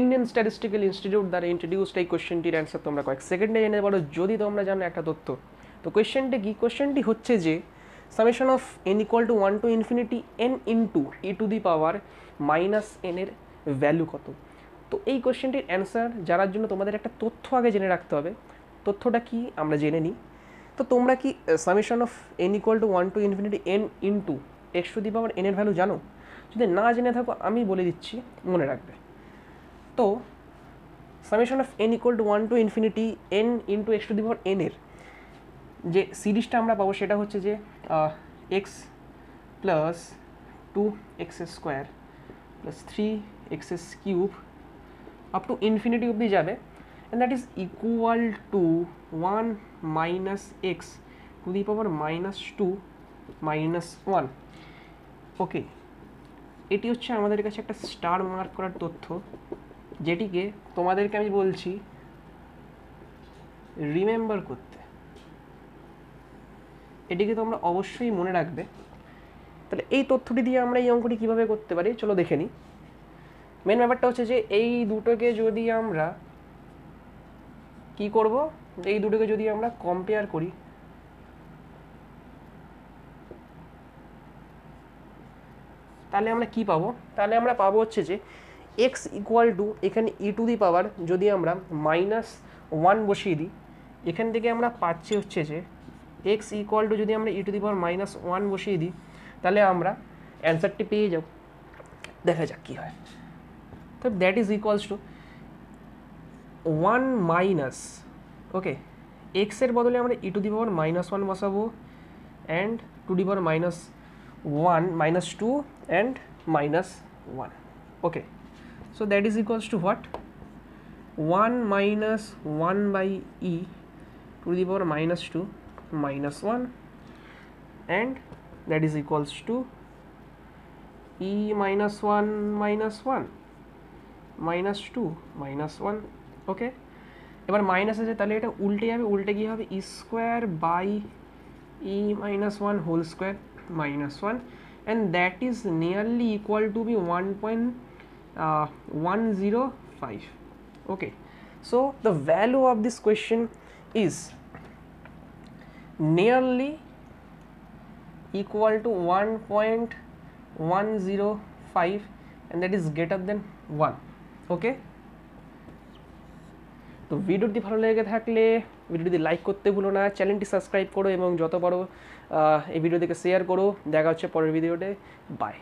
Indian statistical institute দ্বারা introduced এই কোয়েশ্চেনটির answer তোমরা কয়েক সেকেন্ডে জেনে পারো যদি তোমরা জানো একটা তথ্য। তো কোয়েশ্চেনটি কি? কোয়েশ্চেনটি হচ্ছে যে summation of n equal to 1 to infinity n into e to the power minus n এর ভ্যালু কত? তো এই কোয়েশ্চেনটির অ্যান্সার জানার জন্য তোমাদের একটা তথ্য আগে জেনে রাখতে হবে। তথ্যটা কি আমরা জেনে নিই। তো তোমরা কি summation of n equal to 1 to infinity n into x two the power n এর ভ্যালু জানো? যদি না জেনে থাকো আমি বলে দিচ্ছি, মনে রাখবে। তো summation of n equal to 1 to infinity n into x two the power n এর যে সিরিজটা আমরা পাবো সেটা হচ্ছে যে x plus 2x square plus 3x cube up to infinity অবধি যাবে, and that is equal to 1 minus x two the power minus 2 minus 1। ওকে, এটি হচ্ছে আমাদের কাছে একটা স্টার মার্ক করার তথ্য, যেটিকে তোমাদেরকে আমি বলছি রিমেম্বার করতে। এটিকে তোমরা অবশ্যই মনে রাখবে। তাহলে এই তথ্যটি দিয়ে আমরা এই অঙ্কটি কীভাবে করতে পারি চলো দেখে নিই। মেন ব্যাপারটা হচ্ছে যে এই দুটোকে যদি আমরা কি করব, এই দুটোকে যদি আমরা কম্পেয়ার করি, তাহলে আমরা কি পাবো? তাহলে আমরা পাবো হচ্ছে যে x ইকুয়াল টু এখানে e টু দি পাওয়ার যদি আমরা মাইনাস 1 বসিয়ে দিই, এখান থেকে আমরা পাচ্ছি হচ্ছে যে x ইকুয়াল টু যদি আমরা e to the power minus 1 বসিয়ে দিই, তাহলে আমরা অ্যান্সারটি পেয়ে যাব। দেখা যাক কী হয়। তো that is equals to 1 minus, okay, এক্সের বদলে আমরা e to the power minus 1 বসাবো, and to the power minus 1 minus 2 and minus 1। Okay, so that is equals to what? 1 minus 1 by e to the power minus 2 minus 1, and that is equals to e minus 1 minus 1 minus 2 minus 1। ওকে, এবার minus আছে তাহলে এটা উল্টে যাবে, উল্টে গিয়ে হবে e square by e minus 1 whole square minus 1, and that is nearly equal to be 1.105। okay, so the value of this question is nearly equal to 1.105, and that is greater than 1। ওকে, তো ভিডিওটি ভালো লেগে থাকলে ভিডিওটি like করতে ভুলো না, চ্যানেলটি সাবস্ক্রাইব করো এবং যত পারো এই ভিডিও থেকে শেয়ার করো। দেখা হচ্ছে পরের ভিডিওতে, বাই।